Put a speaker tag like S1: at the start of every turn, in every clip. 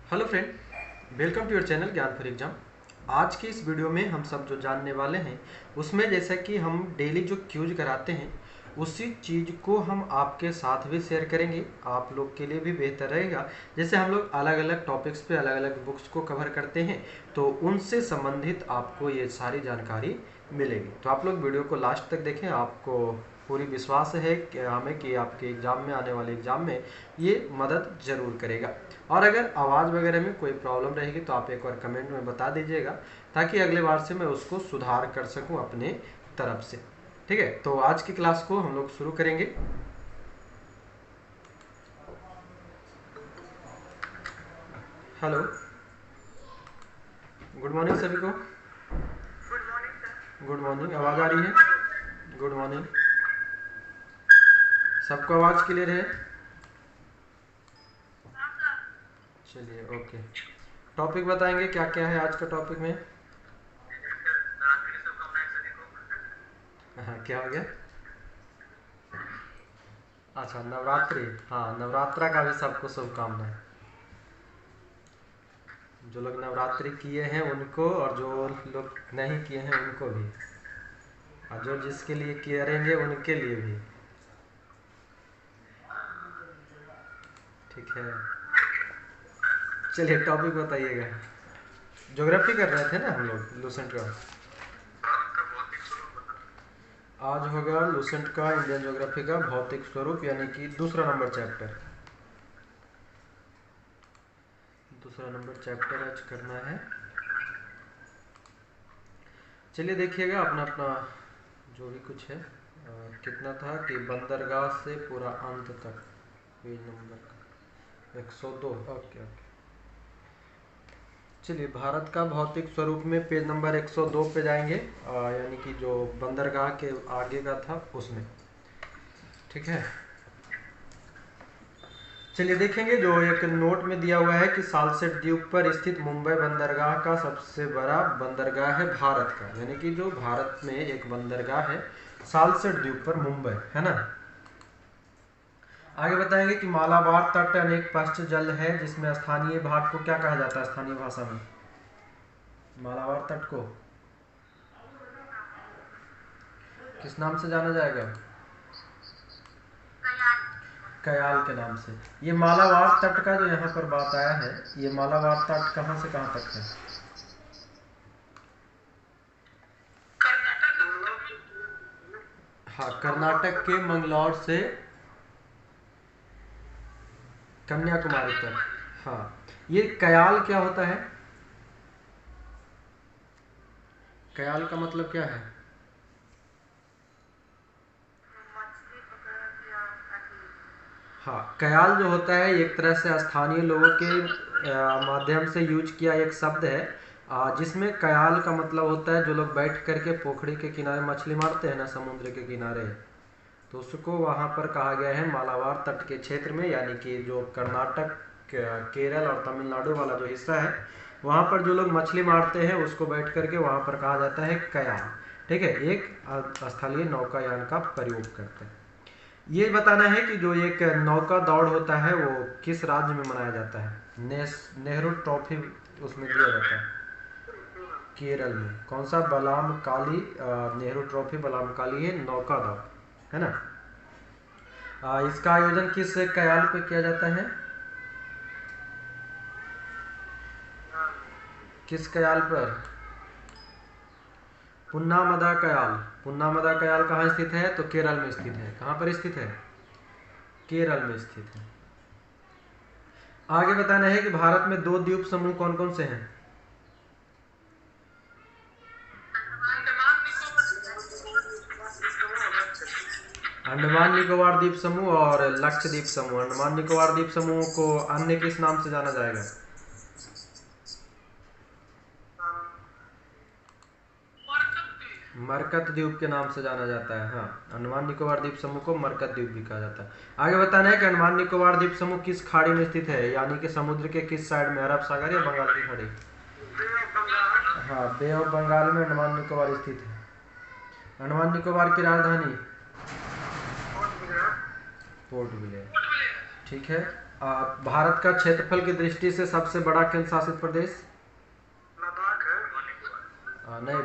S1: Hello friend, welcome to your channel Gyan for exam. आज की इस वीडियो में हम सब जो जानने वाले हैं उसमें जैसा कि हम डेली जो क्यूज कराते हैं उसी चीज़ को हम आपके साथ भी शेयर करेंगे। आप लोग के लिए भी बेहतर रहेगा। जैसे हम लोग अलग अलग टॉपिक्स पे अलग अलग बुक्स को कवर करते हैं तो उनसे संबंधित आपको ये सारी जानकारी मिलेगी। तो आप लोग वीडियो को लास्ट तक देखें। आपको पूरी विश्वास है कि हमें कि आपके एग्ज़ाम में आने वाले एग्ज़ाम में ये मदद ज़रूर करेगा। और अगर आवाज़ वगैरह में कोई प्रॉब्लम रहेगी तो आप एक बार कमेंट में बता दीजिएगा ताकि अगले बार से मैं उसको सुधार कर सकूं अपने तरफ से। ठीक है, तो आज की क्लास को हम लोग शुरू करेंगे। हेलो, गुड मॉर्निंग सभी को।
S2: Good morning sir.
S1: Good morning, आवाज़ आ रही है? गुड मॉर्निंग, सबको आवाज़ क्लियर है?
S2: हाँ सर।
S1: चलिए, ओके। टॉपिक बताएंगे क्या क्या है आज का टॉपिक में?
S2: नवरात्रि की शुभकामनाएं सभी को।
S1: हाँ, क्या हो गया? अच्छा, नवरात्रि। हाँ, नवरात्रा का भी सबको शुभकामनाएं। जो लोग नवरात्रि किए हैं उनको और जो लोग नहीं किए हैं उनको भी, और जो जिसके लिए करेंगे उनके लिए भी। ठीक है, चलिए टॉपिक बताइएगा। ज्योग्राफी कर रहे थे ना हम लोग, लूसेंट का। आज होगा लूसेंट का इंडियन ज्योग्राफी का भौतिक स्वरूप, यानी कि दूसरा नंबर चैप्टर। दूसरा नंबर चैप्टर आज करना है। चलिए देखिएगा अपना अपना जो भी कुछ है। कितना था कि बंदरगाह से पूरा अंत तक, पेज नंबर 102। ओके ओके, चलिए भारत का भौतिक स्वरूप में पेज नंबर 102 पे जाएंगे, यानी कि जो बंदरगाह के आगे का था उसमें। ठीक है, चलिए देखेंगे। जो एक नोट में दिया हुआ है कि सालसेट द्वीप पर स्थित मुंबई बंदरगाह का सबसे बड़ा बंदरगाह है भारत का, यानी कि जो भारत में एक बंदरगाह है सालसेट द्वीप पर, मुंबई है ना। आगे बताएंगे कि मालाबार तट अनेक पश्च जल है जिसमें स्थानीय भाग को क्या कहा जाता है स्थानीय भाषा में? मालाबार तट को किस नाम से जाना जाएगा? कयाल के नाम से। ये मालाबार तट का जो यहाँ पर बात आया है, ये मालाबार तट कहाँ से कहाँ तक है? हाँ, कर्नाटक के मंगलौर से कन्याकुमारी तक। हाँ, ये कयाल क्या होता है? कयाल का मतलब क्या है?
S2: मछली पकड़ या
S1: हाँ, कयाल जो होता है एक तरह से स्थानीय लोगों के माध्यम से यूज किया एक शब्द है, जिसमें कयाल का मतलब होता है जो लोग बैठ करके पोखरी के किनारे मछली मारते हैं ना, समुद्र के किनारे। तो उसको वहाँ पर कहा गया है मालाबार तट के क्षेत्र में, यानी कि जो कर्नाटक, केरल और तमिलनाडु वाला जो हिस्सा है वहाँ पर जो लोग मछली मारते हैं उसको बैठ करके वहाँ पर कहा जाता है कयाल। ठीक है, एक स्थलीय नौकायान का प्रयोग करते हैं। ये बताना है कि जो एक नौका दौड़ होता है वो किस राज्य में मनाया जाता है? नेहरू ट्रॉफी उसमें दिया जाता है केरल में। कौन सा? बलाम काली, नेहरू ट्रॉफी बलाम काली है नौका दौड़, है ना। इसका आयोजन किस कयाल पे किया जाता है? किस कयाल पर? पुन्नामदा कयाल। पुन्नामदा कयाल कहाँ स्थित है? तो केरल में स्थित है। कहाँ पर स्थित है? केरल में स्थित है। आगे बताना है कि भारत में दो द्वीप समूह कौन कौन से हैं? अंडमान निकोबार द्वीप समूह और लक्षद्वीप समूह। अंडमान निकोबार द्वीप समूह को अन्य किस नाम से जाना जाएगा? मरकत द्वीप के नाम से जाना जाता है। हाँ, अंडमान निकोबार द्वीप समूह को मरकत द्वीप भी कहा जाता है। आगे बताना है कि अंडमान निकोबार द्वीप समूह किस खाड़ी में स्थित है, यानी कि समुद्र के किस साइड में? अरब सागर या बंगाल की खाड़ी? हाँ, बे ऑफ बंगाल में अंडमान निकोबार स्थित है। अंडमान निकोबार की राजधानी? Port Blair. ठीक है, भारत का क्षेत्रफल की दृष्टि से सबसे बड़ा केंद्र शासित प्रदेश?
S2: लद्दाख है।
S1: नहीं,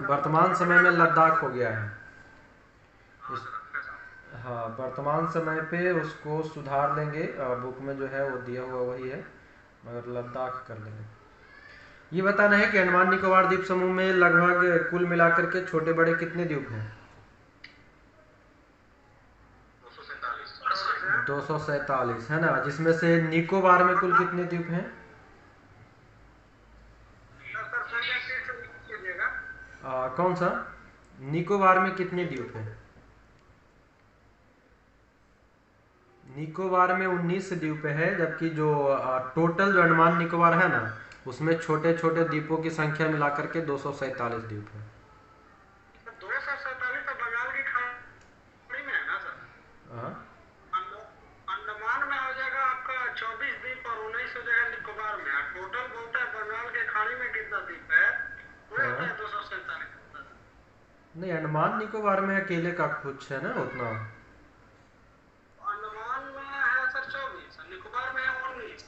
S1: वर्तमान समय में लद्दाख हो गया है।
S2: हाँ
S1: इस
S2: सर, अच्छा सर।
S1: हाँ, वर्तमान समय पे उसको सुधार लेंगे, बुक में जो है वो दिया हुआ वही है, मगर लद्दाख कर लेंगे। ये बताना है कि अंडमान निकोबार द्वीप समूह में लगभग कुल मिलाकर के छोटे बड़े कितने द्वीप हैं?
S2: 247।
S1: 247 है ना, जिसमें से निकोबार में कुल कितने द्वीप हैं?
S2: सर फिर से रिपीट कीजिएगा।
S1: कौन सा? निकोबार में कितने द्वीप हैं? निकोबार में 19 द्वीप है, जबकि जो टोटल जो अंडमान निकोबार है ना, उसमें छोटे छोटे द्वीपों की संख्या मिलाकर के 247 द्वीप है।
S2: 247 तो बंगाल की खाड़ी में है ना सर?
S1: हाँ
S2: अंडमान में हो जाएगा आपका 24 द्वीप और 19 हो जाएगा निकोबार में। टोटल बोलता है बंगाल के खाड़ी में कितना द्वीप है, वो होता है
S1: हाँ।
S2: 247।
S1: नहीं, अंडमान निकोबार में अकेले का कुछ है ना उतना।
S2: अंडमान में है सर 24, निकोबार में है 19।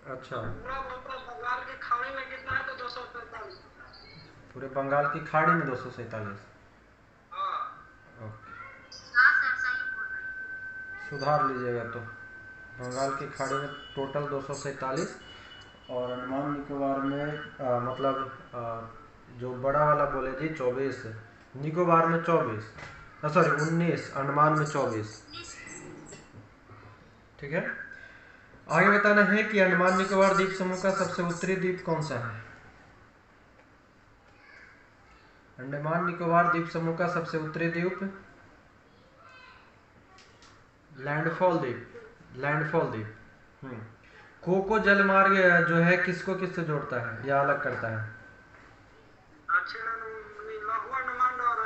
S1: अच्छा,
S2: तो पूरा बोलता है बंगाल की खाड़ी में कितना है, तो 247।
S1: पूरे बंगाल की खाड़ी में 247।
S2: हाँ
S1: ओके,
S2: हाँ सर, सही बोल रहे हैं।
S1: सुधार लीजिएगा तो। बंगाल की खाड़ी में टोटल 247 और अंडमान निकोबार में मतलब जो बड़ा वाला बोले जी 24, निकोबार में 24, सॉरी 19, अंडमान में 24। ठीक है। आगे बताना है कि अंडमान निकोबार द्वीप समूह का सबसे उत्तरी द्वीप कौन सा है? अंडमान निकोबार द्वीप समूह का सबसे उत्तरी द्वीप लैंडफॉल द्वीप। लैंडफॉल द्वीप। कोको जलमार्ग जो है किसको किससे जोड़ता है या अलग करता है?
S2: दक्षिण लघु अंडमान और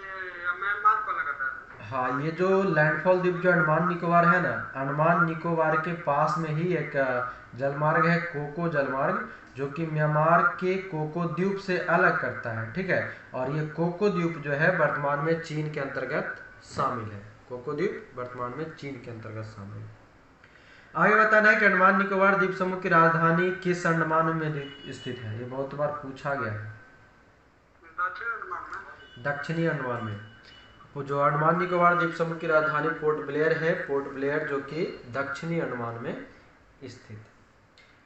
S2: ये म्यांमार को लगाता है।
S1: हाँ, ये जो लैंडफॉल द्वीप जो अंडमान निकोबार है ना, अंडमान निकोबार के पास में ही एक जलमार्ग है, कोको जलमार्ग, जो कि म्यांमार के कोको द्वीप से अलग करता है। ठीक है, और ये कोको द्वीप जो है वर्तमान में चीन के अंतर्गत शामिल है। कोको द्वीप वर्तमान में चीन के अंतर्गत शामिल है। आगे बताना है कि अंडमान निकोबार द्वीप समूह की राजधानी किस अंडमान में स्थित है? ये बहुत बार पूछा गया है।
S2: दक्षिण अंडमान में।
S1: दक्षिणी अंडमान में। वो जो अंडमान निकोबार द्वीप समूह की राजधानी पोर्ट ब्लेयर है, पोर्ट ब्लेयर जो कि दक्षिणी अंडमान में स्थित।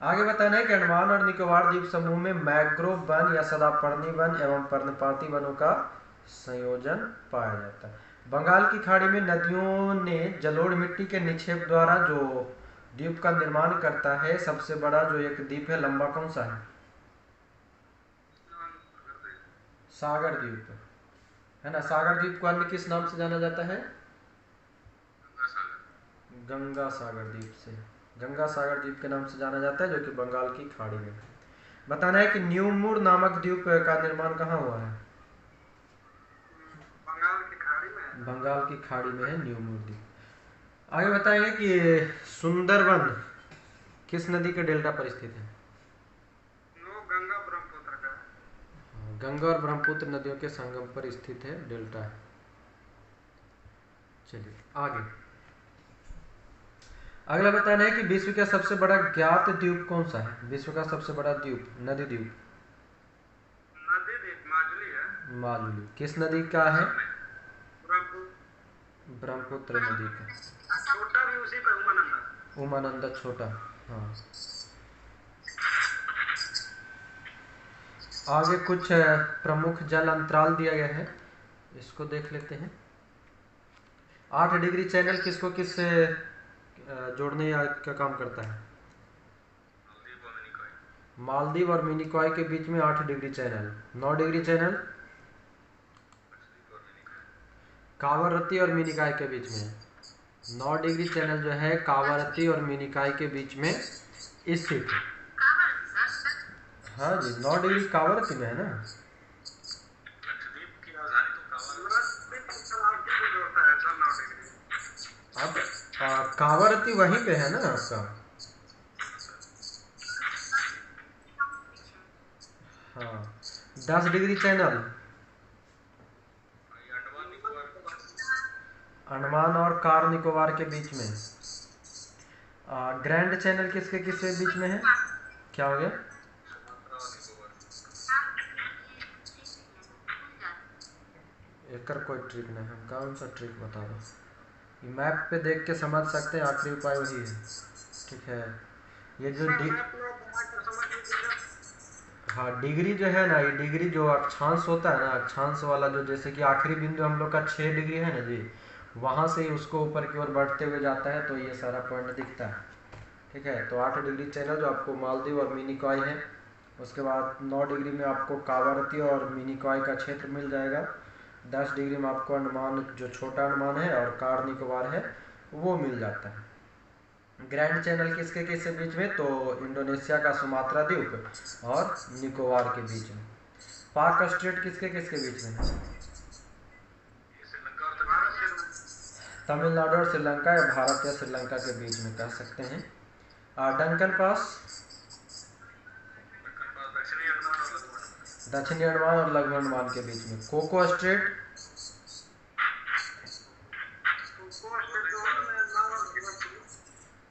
S1: आगे बताना है कि अंडमान और निकोबार द्वीप समूह में मैंग्रोव वन या सदापर्णी वन एवं पर्णपाती वनों का संयोजन पाया जाता है। बंगाल की खाड़ी में नदियों ने जलोढ़ मिट्टी के निक्षेप द्वारा जो द्वीप का निर्माण करता है, सबसे बड़ा जो एक द्वीप है लंबा कौन सा है? सागर द्वीप है ना। सागर द्वीप को अन्य किस नाम से जाना जाता है? गंगा सागर द्वीप से। गंगा सागर द्वीप के नाम से जाना जाता है, जो कि बंगाल की खाड़ी में है। बताना है कि न्यूमुर नामक द्वीप का निर्माण कहाँ हुआ है?
S2: बंगाल की खाड़ी में है।
S1: बंगाल की खाड़ी में है न्यूमुर द्वीप। आगे बताएंगे कि सुंदरवन किस नदी के डेल्टा पर स्थित है?
S2: वो गंगा ब्रह्मपुत्र का है।
S1: गंगा और ब्रह्मपुत्र नदियों के संगम पर स्थित है, डेल्टा है। चलिए आगे। अगला बताना है कि विश्व का सबसे बड़ा ज्ञात द्वीप कौन सा है? विश्व का सबसे बड़ा द्वीप, नदी द्वीप।
S2: नदी द्वीप माजुली है।
S1: माजुली किस नदी का है?
S2: ब्रह्मपुत्र।
S1: ब्रह्मपुत्र नदी का।
S2: छोटा भी उसी पे, उमानंदा।
S1: उमानंदा छोटा। हाँ। आगे कुछ प्रमुख जल अंतराल दिया गया है, इसको देख लेते हैं। 8 डिग्री चैनल किसको किससे जोड़ने का काम करता है? मालदीव और मिनिकॉय के बीच में 8 degree channel. 9 degree channel Kavaratti और मिनिकॉय के बीच में है। 9 डिग्री चैनल जो है कावारत्ती और मिनिकॉय के बीच में स्थित है। हाँ जी, 9 डिग्री कावारत्ती में है ना।
S2: लक्षद्वीप की राजधानी तो कावारत्ती को जोड़ता है सर, 9 डिग्री।
S1: अब कावारत्ती वहीं पे है ना आपका। हाँ, 10 डिग्री चैनल अंडमान और कार निकोबार के बीच में। ग्रैंड चैनल किसके किसके बीच में है? क्या हो गया? एक कोई ट्रिक नहीं है, कौन सा ट्रिक बता दो? ये मैप पे देख के समझ सकते हैं, आखिरी उपाय वही है। ठीक है, ये जो हाँ डिग्री जो है ना, ये डिग्री जो अक्षांश होता है ना, अक्षांश वाला जो जैसे कि आखिरी बिंदु हम लोग का 6 डिग्री है ना जी, वहाँ से ही उसको ऊपर की ओर बढ़ते हुए जाता है, तो ये सारा पॉइंट दिखता है। ठीक है, तो 8 डिग्री चैनल जो आपको मालदीव और मिनिकॉय है, उसके बाद 9 डिग्री में आपको कावारती और मिनिकॉय का क्षेत्र मिल जाएगा। 10 डिग्री में आपको अंडमान जो छोटा अंडमान है और कार निकोबार है वो मिल जाता है। ग्रैंड चैनल किसके किसके बीच में? तो इंडोनेशिया का सुमात्रा द्वीप और निकोबार के बीच में। पाक स्ट्रेट किसके किसके बीच में? तमिलनाडु और श्रीलंका या भारत या श्रीलंका के बीच में कह सकते हैं। डंकन पास दक्षिणी अंडमान और लघु अंडमान के बीच में। कोको स्ट्रेट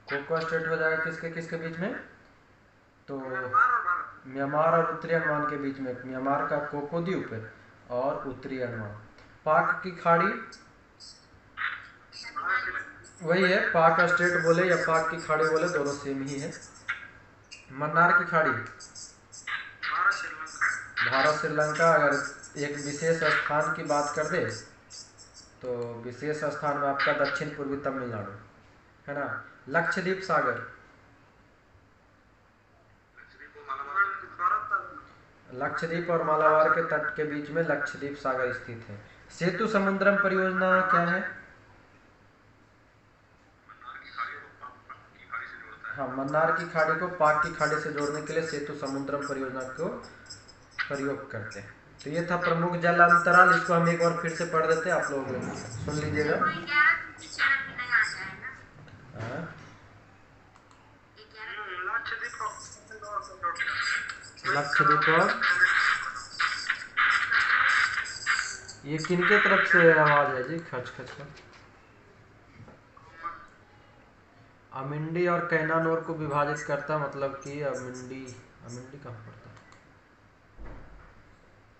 S1: कोको स्ट्रेट हो जाएगा किसके किसके बीच में? तो म्यांमार और उत्तरी अंडमान के बीच में, म्यांमार का कोको द्वीप और उत्तरी अंडमान। पाक की खाड़ी वही है, पाक स्ट्रेट बोले या पाक की खाड़ी बोले दोनों सेम ही है। मन्नार की खाड़ी भारत श्रीलंका। अगर एक विशेष स्थान की बात कर दे तो विशेष स्थान में आपका दक्षिण पूर्वी तमिलनाडु है ना। लक्षद्वीप सागर, लक्षद्वीप और मालाबार के तट के बीच में लक्षद्वीप सागर स्थित है। सेतु समुद्रम परियोजना क्या है? हाँ, मन्नार की खाड़ी को पाक की खाड़ी से जोड़ने के लिए सेतु समुद्रम परियोजना को प्रयोग करते हैं। तो ये था प्रमुख जल अंतराल, इसको हम एक बार फिर से पढ़ देते हैं, आप लोग सुन लीजिएगा। लक्षद्वीप और ये किनके तरफ से आवाज है जी? खच खच खच। अमिंडी और कैनानोर को विभाजित करता, मतलब कि अमिंडी कहाँ पड़ता है?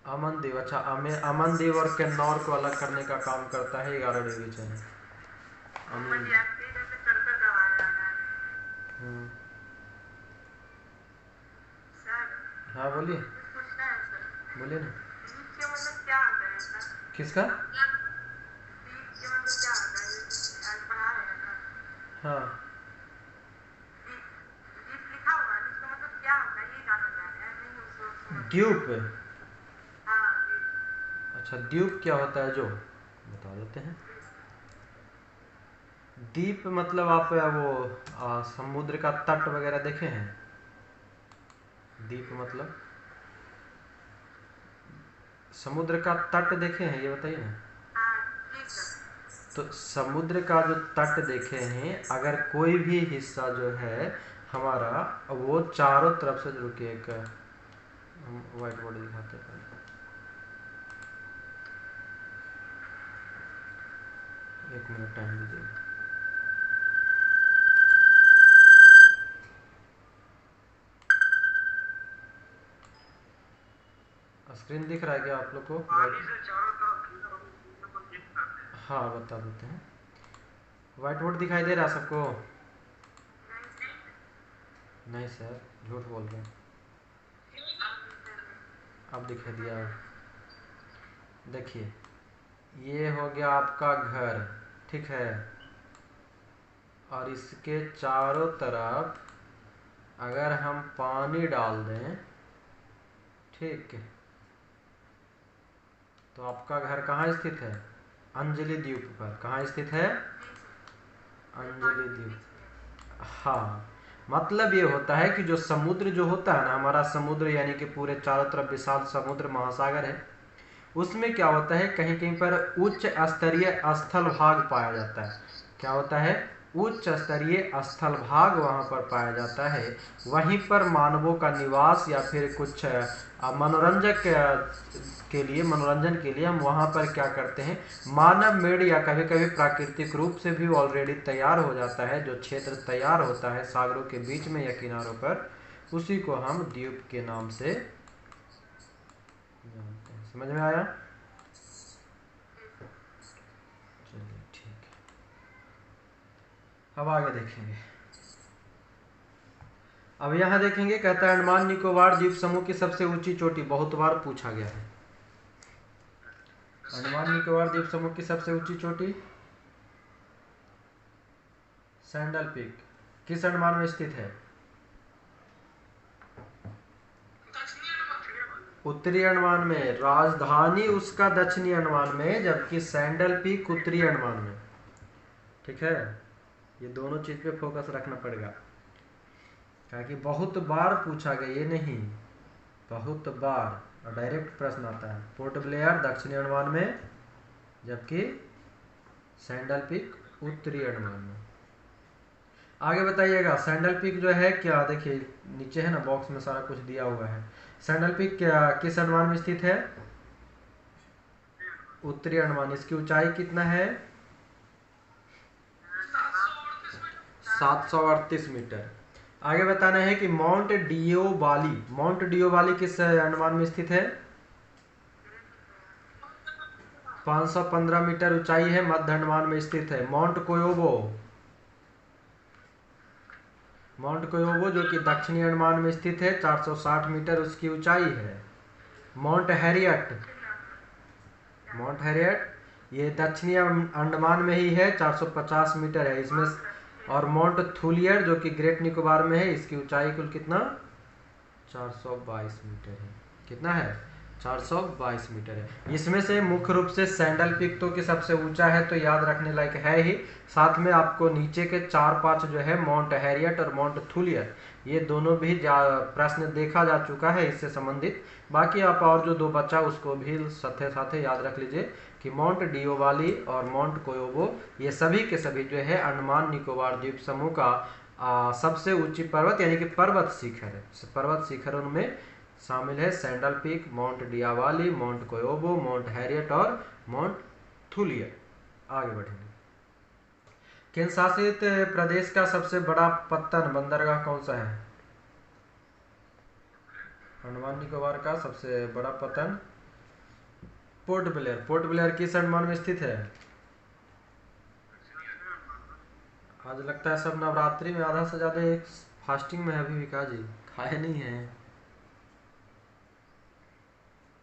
S1: अमनदीव। अच्छा, अमनदीव और किन्नौर को अलग करने का काम करता है 11 डिग्री चैनल। हाँ बोलिए, बोलिए ना। किसका? हाँ, द्वीप। अच्छा, द्वीप क्या होता है जो बता देते हैं। द्वीप मतलब आप वो समुद्र का तट वगैरह देखे हैं? द्वीप मतलब समुद्र का तट देखे हैं, ये बताइए ना। तो समुद्र का जो तट देखे हैं, अगर कोई भी हिस्सा जो है हमारा वो चारों तरफ से, रुकिए एक व्हाइट बोर्ड दिखाते हैं, एक मिनट टाइम दीजिए। स्क्रीन दिख रहा है क्या आप लोग को? हाँ बता देते हैं। व्हाइट बोर्ड दिखाई दे रहा है सबको? नहीं सर, झूठ बोल रहे हैं। अब दिखाई दिया। देखिए, ये हो गया आपका घर, ठीक है, और इसके चारों तरफ अगर हम पानी डाल दें, ठीक है, तो आपका घर कहाँ स्थित है? अंजलि द्वीप पर। कहाँ स्थित है? अंजलि द्वीप। हाँ, मतलब ये होता है कि जो समुद्र जो होता है ना, हमारा समुद्र यानी कि पूरे चारों तरफ विशाल समुद्र महासागर है, उसमें क्या होता है, कहीं कहीं पर उच्च स्तरीय स्थल भाग पाया जाता है। क्या होता है? उच्च स्तरीय स्थल भाग वहाँ पर पाया जाता है। वहीं पर मानवों का निवास या फिर कुछ मनोरंजन के लिए हम वहाँ पर क्या करते हैं, मानव मेड या कभी कभी प्राकृतिक रूप से भी ऑलरेडी तैयार हो जाता है, जो क्षेत्र तैयार होता है सागरों के बीच में या किनारों पर, उसी को हम द्वीप के नाम से जानते हैं। समझ में आया? चलिए ठीक है, अब आगे देखेंगे। अब यहाँ देखेंगे, कहता है अंडमान निकोबार द्वीप समूह की सबसे ऊंची चोटी, बहुत बार पूछा गया है। अंडमान निकोबार द्वीप समूह की सबसे ऊंची चोटी सैंडल पीक किस अंडमान में स्थित है? उत्तरी अंडमान में। राजधानी उसका दक्षिणी अंडमान में, जबकि सैंडल पीक उत्तरी अंडमान में। ठीक है, ये दोनों चीज पे फोकस रखना पड़ेगा, क्योंकि बहुत बार पूछा गया, ये नहीं बहुत बार डायरेक्ट प्रश्न आता है। पोर्ट ब्लेयर दक्षिणी अंडमान में, जबकि सैंडल पीक उत्तरी अंडमान में। आगे बताइएगा, सैंडल पीक जो है क्या, देखिए नीचे है ना बॉक्स में सारा कुछ दिया हुआ है। सैंडल पीक क्या किस अंडमान में स्थित है? उत्तरी अंडमान। इसकी ऊंचाई कितना है? 738 मीटर। आगे बताना है कि माउंट डियोवाली किस अंडमान में स्थित है? 515 मीटर ऊंचाई है, मध्य अंडमान में स्थित है। माउंट कोयोबो जो कि दक्षिणी अंडमान में स्थित है, 460 मीटर उसकी ऊंचाई है। माउंट हैरियट ये दक्षिणी अंडमान में ही है, 450 मीटर है इसमें। और माउंट थूलियर जो कि ग्रेट निकोबार में है, इसकी ऊंचाई कुल कितना? 422 मीटर है। कितना है? 422 मीटर है। इसमें से मुख्य रूप से सैंडल पीक तो कि सबसे ऊंचा है, तो याद रखने लायक है ही। साथ में आपको नीचे के 4-5 जो है माउंट हैरियट और माउंट थूलियर, ये दोनों भी प्रश्न देखा जा चुका है इससे संबंधित। बाकी आप और जो 2 बचा उसको भी साथे याद रख लीजिए कि माउंट डियोवाली और माउंट कोयोबो ये सभी के सभी जो है अंडमान निकोबार द्वीप समूह का सबसे ऊंची पर्वत यानी कि पर्वत शिखर उनमें शामिल है। Saddle Peak, Mount Diavolo, Mount Koyob, Mount Harriet और माउंट थूलियर। आगे बढ़ेंगे। केंद्र शासित प्रदेश का सबसे बड़ा पत्तन बंदरगाह कौन सा है? अंडमान निकोबार का सबसे बड़ा पत्तन पोर्ट ब्लेयर किस अंडमान में स्थित है? आज लगता है सब नवरात्रि में आधा से ज्यादा एक फास्टिंग में है अभी विकास जी, खाए नहीं है,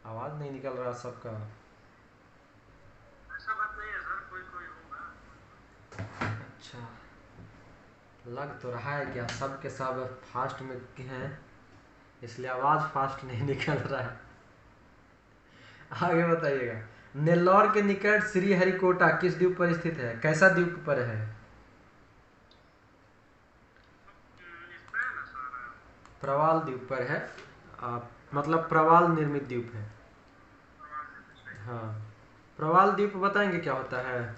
S1: आवाज नहीं निकल रहा सबका।
S2: ऐसा बात नहीं है सर, कोई होगा।
S1: अच्छा, लग तो रहा है क्या सब के सब फास्ट में हैं, इसलिए आवाज फास्ट नहीं निकल रहा है। आगे बताइएगा, नेल्लौर के निकट श्रीहरिकोटा किस द्वीप पर स्थित है? कैसा द्वीप पर है? प्रवाल द्वीप पर है। मतलब प्रवाल निर्मित द्वीप है। हाँ, प्रवाल द्वीप बताएंगे क्या होता है?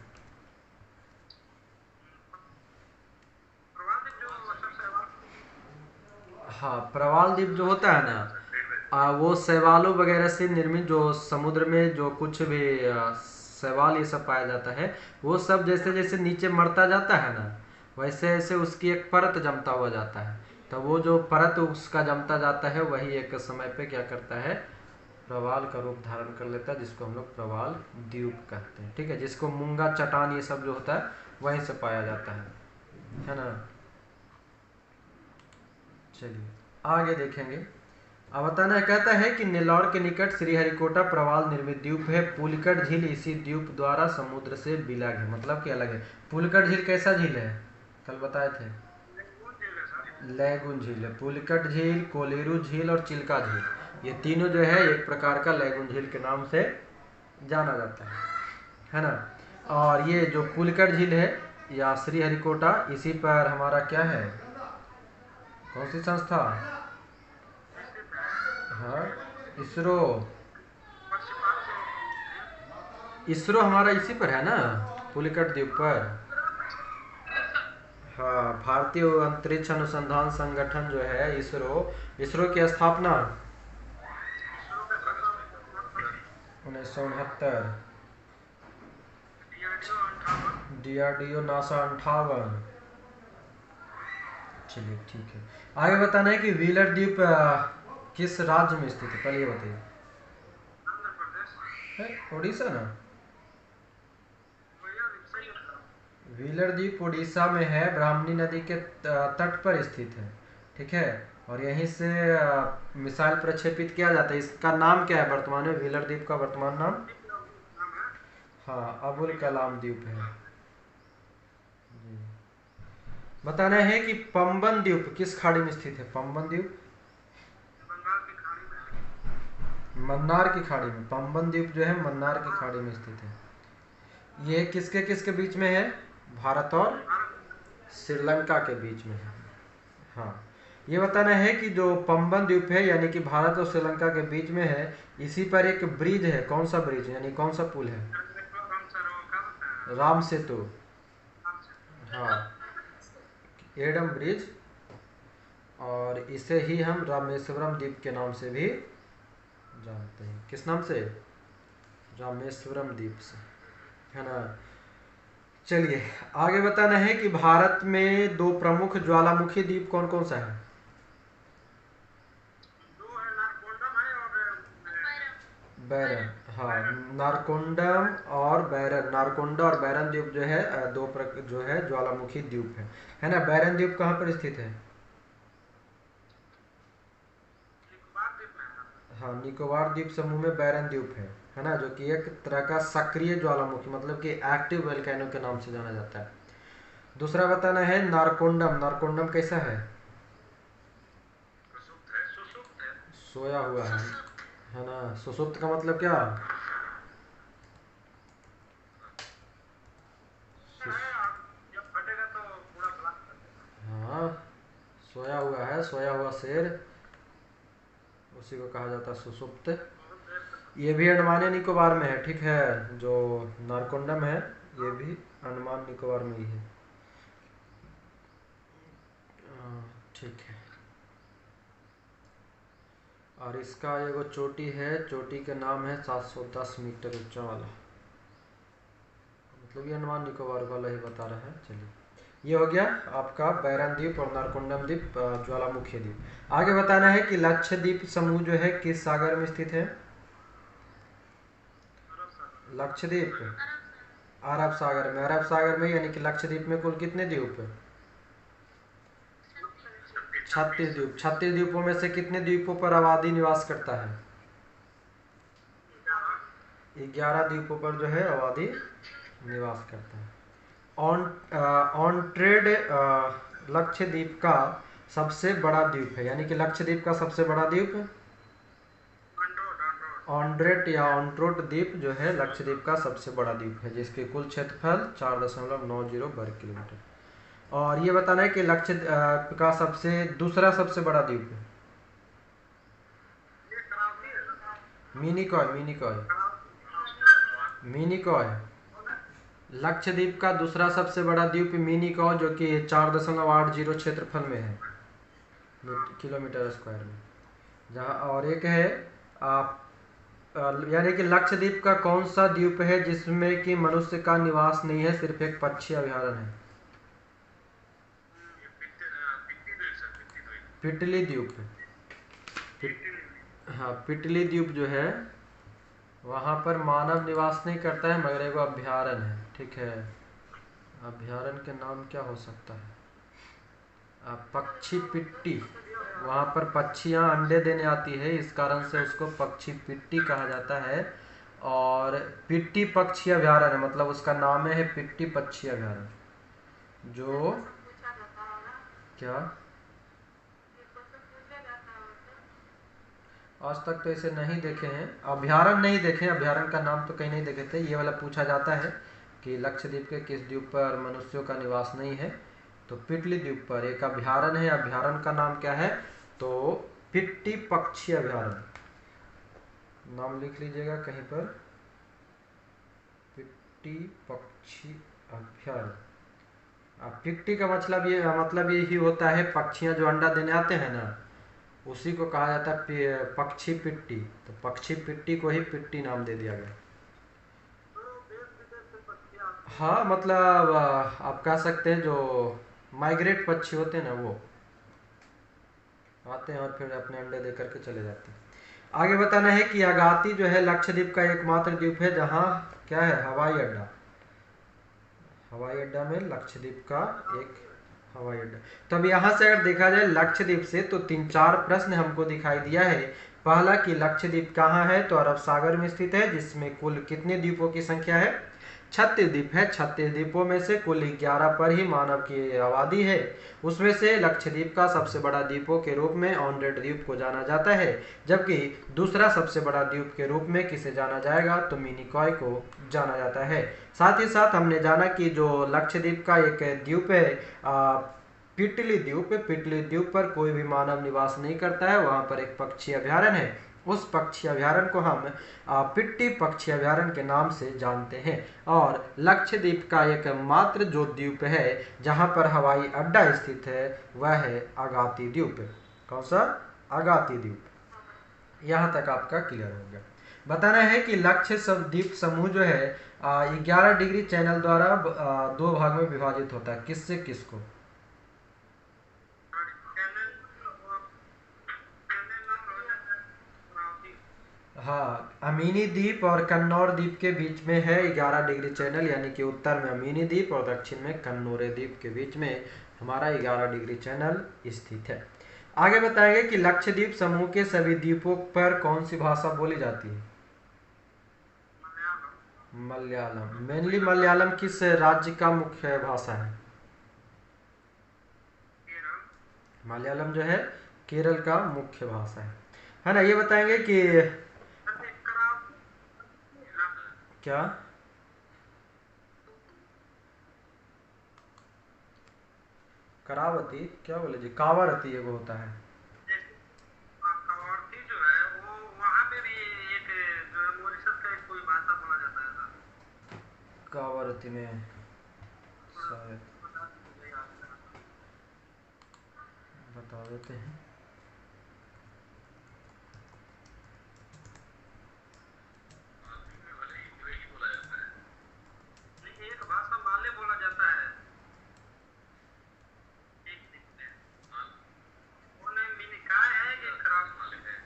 S1: हाँ, प्रवाल द्वीप जो होता है ना, वो शैवालों वगैरह से निर्मित, जो समुद्र में जो कुछ भी शैवाल ये सब पाया जाता है, वो सब जैसे जैसे नीचे मरता जाता है ना, वैसे वैसे उसकी एक परत जमता हुआ जाता है। तो वो जो परत उसका जमता जाता है, वही एक समय पे क्या करता है, प्रवाल का रूप धारण कर लेता है, जिसको हम लोग प्रवाल द्वीप कहते हैं। ठीक है, जिसको मूंगा चट्टान ये सब जो होता है वहीं से पाया जाता है ना। चलिए आगे देखेंगे। अब बताना है, कहता है कि नेल्लौर के निकट श्रीहरिकोटा प्रवाल निर्मित द्वीप है। पुलिकट झील इसी द्वीप द्वारा समुद्र से विलग है, मतलब कि अलग है। पुलिकट झील कैसा झील है? कल बताए थे, लैगून झील है। पुलिकट झील, कोलेरू झील और चिल्का झील, ये तीनों जो है एक प्रकार का लैगून झील के नाम से जाना जाता है ना। और ये जो पुलिकट झील है या श्रीहरिकोटा, इसी पर हमारा क्या है, कौन सी संस्था? हाँ, इसरो हमारा इसी पर है ना, पुलिकट द्वीप पर। हाँ, भारतीय अंतरिक्ष अनुसंधान संगठन जो है इसरो, इसरो की स्थापना
S2: इसरो का स्थापना
S1: 1969।
S2: DRDO 58।
S1: DRDO NASA 58। चलिए ठीक है। आगे बताना है कि व्हीलर द्वीप किस राज्य में स्थित है, पहले ये बताइए।
S2: आंध्र प्रदेश।
S1: उड़ीसा ना?
S2: भैया सही उत्तर।
S1: व्हीलर द्वीप उड़ीसा में है, ब्राह्मणी नदी के तट पर स्थित है। ठीक है। और यहीं से मिसाइल प्रक्षेपित किया जाता है। इसका नाम क्या है वर्तमान में, व्हीलर द्वीप का वर्तमान नाम?
S2: नाम है
S1: हाँ, अबुल कलाम द्वीप है जी। बताना है कि पंबन द्वीप किस खाड़ी में स्थित है, पंबन द्वीप?
S2: बंगाल की खाड़ी में है।
S1: मन्नार की खाड़ी में। पंबन द्वीप जो है मन्नार की खाड़ी में स्थित है। ये किसके किसके बीच में है, भारत और
S2: भारत।
S1: श्रीलंका के बीच में है। हाँ, ये बताना है कि जो पंबन द्वीप है यानी कि भारत और श्रीलंका के बीच में है, इसी पर एक ब्रिज है। कौन सा ब्रिज यानी कौन सा पुल है?
S2: राम सर वो क्या बोलते हैं?
S1: राम सेतु।
S2: राम से।
S1: हाँ, एडम ब्रिज। और इसे ही हम रामेश्वरम द्वीप के नाम से भी जानते हैं। किस नाम से? रामेश्वरम द्वीप से, है ना। चलिए आगे बताना है कि भारत में दो प्रमुख ज्वालामुखी द्वीप कौन कौन सा है?
S2: दो है, नारकोंडम है और
S1: बैरन। हाँ, नारकोंडम और बैरन। नारकोंडा और बैरन द्वीप जो है जो है ज्वालामुखी द्वीप है ना। बैरन द्वीप कहाँ पर स्थित है?
S2: निकोबार द्वीप में है।
S1: हाँ, निकोबार द्वीप समूह में बैरन द्वीप है ना, जो कि एक तरह का सक्रिय ज्वालामुखी मतलब कि एक्टिव वोल्केनो के नाम से जाना जाता है। दूसरा बताना है नारकोंडम। नारकोंडम कैसा है?
S2: सुसुप्त है, सुसुप्त है।
S1: सोया हुआ है ना। सुसुप्त का मतलब क्या?
S2: है
S1: सुस-
S2: और जब फटेगा तो पूरा ब्लास्ट कर देगा।
S1: हाँ, सोया हुआ है, सोया हुआ शेर, उसी को कहा जाता है सुसुप्त।
S2: बहुत देर तक।
S1: ये भी अंडमान निकोबार में है। ठीक है, जो नारकोंडम है ये भी अंडमान निकोबार में ही है। ठीक है। और इसका एगो चोटी है, चोटी का नाम है 710 मीटर ऊंचा वाला, मतलब ये अंडमान निकोबार वाला ही बता रहा है। चलिए, ये हो गया आपका बैरन द्वीप और नारकोंडम द्वीप, ज्वालामुखी द्वीप। आगे बताना है कि लक्षद्वीप समूह जो है किस सागर में स्थित है?
S2: अरब सागर।
S1: लक्षद्वीप अरब सागर में। अरब सागर में यानी कि लक्षद्वीप में कुल कितने द्वीप है? 36 द्वीप। 36 द्वीपों में से कितने द्वीपों पर आबादी निवास करता है? 11 द्वीपों पर जो है आबादी निवास करता है। ऑन ट्रेड लक्षद्वीप का सबसे बड़ा द्वीप है, यानी कि लक्षद्वीप का सबसे बड़ा द्वीप ऑन्ड्रेट या ऑन्ट्रोट द्वीप जो है लक्षद्वीप का सबसे बड़ा द्वीप है, जिसके कुल क्षेत्रफल 4.90 वर्ग किलोमीटर। और ये बताना है कि लक्षद्वीप का दूसरा सबसे बड़ा द्वीप है
S2: ये कराची है।
S1: मिनिकॉय। मिनिकॉय।
S2: कराची।
S1: मिनिकॉय। लक्षद्वीप का दूसरा सबसे बड़ा द्वीप मिनिकॉय, जो कि 4.80 क्षेत्रफल में है, किलोमीटर स्क्वायर में। जहाँ और एक है आप यानी कि लक्षद्वीप का कौन सा द्वीप है जिसमें कि मनुष्य का निवास नहीं है, सिर्फ एक पक्षी अभयारण्य है?
S2: ये पिट्टी द्वीप सर, पिट्टी द्वीप।
S1: पिटली द्वीप। हाँ, पिटली द्वीप जो है वहाँ पर मानव निवास नहीं करता है, मगर एगो अभयारण्य है। ठीक है, अभयारण्य के नाम क्या हो सकता है? पक्षी पिट्टी। वहाँ पर पक्षियाँ अंडे देने आती है, इस कारण से उसको पक्षी पिट्टी कहा जाता है। और पिट्टी पक्षी अभयारण्य मतलब उसका नाम है पिट्टी पक्षी अभयारण्य। जो क्या आज तक तो इसे नहीं देखे हैं, अभयारण्य नहीं देखे, अभयारण्य का नाम तो कहीं नहीं देखे थे। ये वाला पूछा जाता है कि लक्षद्वीप के किस द्वीप पर मनुष्यों का निवास नहीं है, तो पिटली द्वीप पर एक अभयारण्य है। अभयारण्य का नाम क्या है? तो पिट्टी पक्षी अभयारण्य। नाम लिख लीजिएगा कहीं पर, पिट्टी पक्षी अभयारण्य। पिट्टी का मतलब यही होता है, पक्षियां जो अंडा देने आते हैं ना, उसी को कहा जाता है पक्षी पिट्टी। तो पक्षी पिट्टी को ही पिट्टी नाम दे दिया गया।
S2: तो देश विदेश से पक्षी आते हैं।
S1: हाँ मतलब आप कह सकते हैं जो माइग्रेट पक्षी होते हैं ना, वो आते हैं और फिर अपने अंडे दे करके चले जाते हैं। आगे बताना है कि अगाती जो है लक्षद्वीप का एकमात्र द्वीप है जहाँ क्या है, हवाई अड्डा। हवाई अड्डा में लक्षद्वीप का एक हवाई अड्डा। तो अब यहाँ से अगर देखा जाए लक्षद्वीप से, तो तीन चार प्रश्न हमको दिखाई दिया है। पहला कि लक्षद्वीप कहाँ है, तो अरब सागर में स्थित है, जिसमें कुल कितने द्वीपों की संख्या है, 36 द्वीप है। 36 द्वीपों में से कुल 11 पर ही मानव की आबादी है। उसमें से लक्षद्वीप का सबसे बड़ा द्वीपों के रूप में ऑनरेड द्वीप को जाना जाता है, जबकि दूसरा सबसे बड़ा द्वीप के रूप में किसे जाना जाएगा, तो मिनिकॉय को जाना जाता है। साथ ही साथ हमने जाना कि जो लक्षद्वीप का एक द्वीप है पिटली द्वीप, पिटली द्वीप पर कोई भी मानव निवास नहीं करता है, वहाँ पर एक पक्षी अभ्यारण्य है। उस पक्षी अभ्यारण्य को हम पिट्टी पक्षी अभ्यारण्य के नाम से जानते हैं। और लक्षद्वीप का एक मात्र जो द्वीप है जहाँ पर हवाई अड्डा स्थित है, वह है अगाती द्वीप। कौन सा, अगाती द्वीप। यहाँ तक आपका क्लियर हो गया। बताना है कि लक्ष्य सब द्वीप समूह जो है 11 डिग्री चैनल द्वारा दो भाग में विभाजित होता है, किससे किसको।
S2: कैनल और कैनल और अमरावती।
S1: हाँ, अमीनी द्वीप और कन्नौर द्वीप के बीच में है 11 डिग्री चैनल, यानी कि उत्तर में अमीनी द्वीप और दक्षिण में कन्नौरे द्वीप के बीच में हमारा 11 डिग्री चैनल स्थित है। आगे बताएंगे कि लक्षद्वीप समूह के सभी द्वीपों पर कौन सी भाषा बोली जाती है।
S2: मलयालम।
S1: मलयालम। मेनली मलयालम किस राज्य का मुख्य भाषा है।
S2: केरल।
S1: मलयालम जो है केरल का मुख्य भाषा है ना। ये बताएंगे कि
S2: अच्छा, करावती है ना?
S1: क्या, करावती क्या बोले जी, कावारती एगो होता है।
S2: जैसे कवारती जो है वो वहाँ पे भी एक जो है मॉरिशस का एक कोई भाषा बोला जाता है सर।
S1: कावारती में
S2: थोड़ा
S1: शायद
S2: बता दीजिए याद करा तो।
S1: बता देते हैं।
S2: नहीं, एक भाषा माले बोला जाता है एक दिन में। वो नहीं मिनिकाय है कि खराब माले है।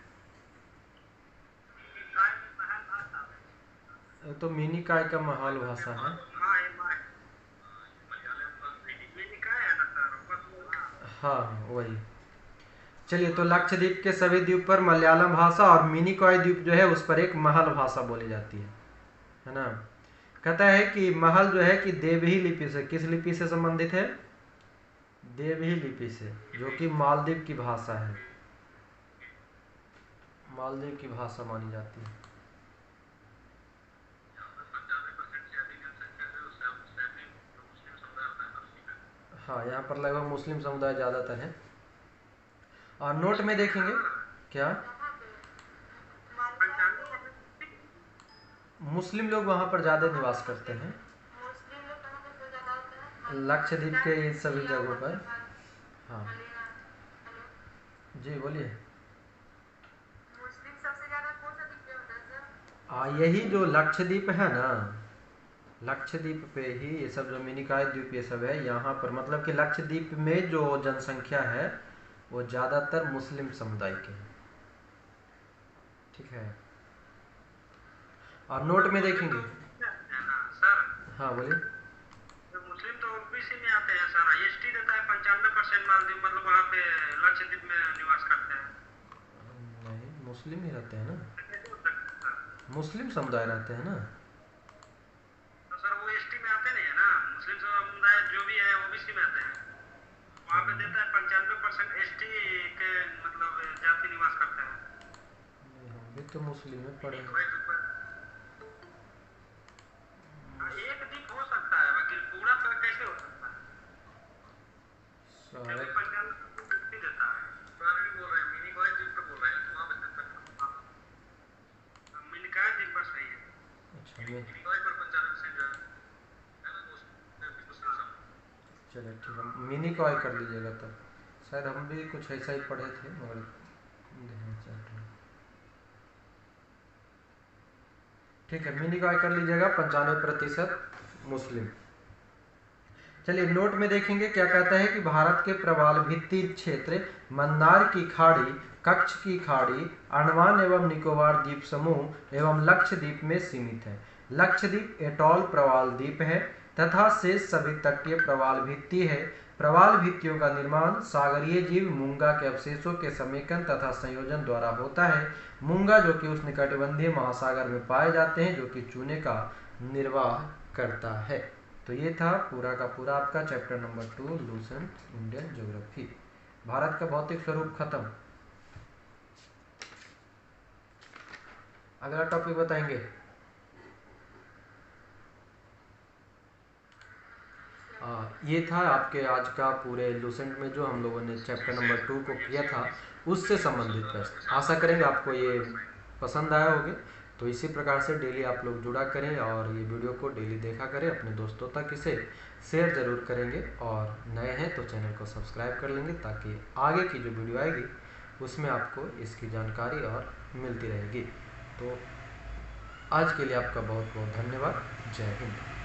S2: मिनिकाय में महल भाषा है।
S1: तो मिनी काय का महाल भाषा है।
S2: हाँ ये मिनिकाय है ना सर, बस वो ना।
S1: हाँ हाँ, वही। चलिए, तो लक्षद्वीप के सभी द्वीप पर मलयालम भाषा और मिनिकॉय द्वीप जो है उस पर एक महल भाषा बोली जाती है ना। कहता है कि महल जो है कि देवही लिपि से, किस लिपि से संबंधित है, देवही लिपि से, जो कि मालदीव की भाषा है, मालदीव की भाषा मानी जाती है। हाँ, यहाँ पर लगभग मुस्लिम समुदाय ज़्यादातर है। और नोट में देखेंगे क्या,
S2: 95%।
S1: मुस्लिम लोग वहाँ पर ज़्यादा निवास करते हैं, लक्षद्वीप के इन सभी जगहों पर। हाँ जी, बोलिए। यही जो लक्षद्वीप है ना, लक्षद्वीप पे ही ये सब जो मिनिकॉय द्वीप ये सब है, यहाँ पर मतलब कि लक्षद्वीप में जो जनसंख्या है वो ज़्यादातर मुस्लिम समुदाय की है। ठीक है। और नोट
S2: सर
S1: में
S2: मुस्लिम तो
S1: देखेंगे।
S2: ओबीसी में आते हैं ना सर।
S1: हाँ बोलिए।
S2: तो मुस्लिम तो ओबीसी में आते हैं सर। एसटी देता है 95% मालदीव, मतलब वहाँ पे लक्षद्वीप में निवास करते हैं।
S1: नहीं, मुस्लिम ही रहते हैं ना,
S2: तो कैसे हो सकता है सर?
S1: मुस्लिम समुदाय रहते हैं ना।
S2: तो सर वो एसटी में आते नहीं है ना, मुस्लिम समुदाय जो भी है ओबीसी में आते हैं। वहाँ पे
S1: हाँ,
S2: देता है 95% एसटी के, मतलब जाति निवास करते हैं।
S1: नहीं, हम भी तो मुस्लिम में पढ़े
S2: मीनिंग
S1: हैं।
S2: वाइज ऊपर। हाँ, एक द्वीप हो सकता है, बाकी पूरा तो कैसे हो सकता है? क्योंकि
S1: शायद
S2: 95% एसटी देता है। सर भी बोल रहे हैं मीनिंग वाइज द्वीप पे बोल रहे हैं, तो वहाँ पे देता है। हाँ, मिनिकाय द्वीप पर सही है।
S1: अच्छा, मैं
S2: मिनिकॉय पर 95% जो है ना, मुस्लिम।
S1: चलिए चलिए ठीक है, मिनी का आई कर लीजिएगा तब। शायद हम भी कुछ ऐसा ही पढ़े थे मगर ध्यान से हट रहा। ठीक है, मिनी का आई कर लीजिएगा, 95% मुस्लिम। चलिए नोट में देखेंगे क्या कहता है कि भारत के प्रवाल भित्ति क्षेत्र मन्नार की खाड़ी, कच्छ की खाड़ी, अंडमान एवं निकोबार द्वीप समूह एवं लक्षद्वीप में सीमित है। लक्षद्वीप एटॉल प्रवाल द्वीप है तथा शेष सभी तटीय प्रवाल भित्ति है। प्रवाल भित्तियों का निर्माण सागरीय जीव मूंगा के अवशेषों के समेकन तथा संयोजन द्वारा होता है। मूंगा जो कि उष्णकटिबंधीय महासागर में पाए जाते हैं, जो कि चूने का निर्वाह करता है। तो ये था पूरा का पूरा आपका chapter number 2 Lucent Indian geography. Bharat का भौतिक स्वरूप खत्म। अगला टॉपिक बताएंगे। ये था आपके आज का पूरे लूसेंट में जो हम लोगों ने चैप्टर नंबर 2 को किया था, उससे संबंधित प्रश्न। आशा करेंगे आपको ये पसंद आया होगा। तो इसी प्रकार से डेली आप लोग जुड़ा करें और ये वीडियो को डेली देखा करें, अपने दोस्तों तक इसे शेयर ज़रूर करेंगे, और नए हैं तो चैनल को सब्सक्राइब कर लेंगे ताकि आगे की जो वीडियो आएगी उसमें आपको इसकी जानकारी और मिलती रहेगी। तो आज के लिए आपका बहुत बहुत धन्यवाद। जय हिंद।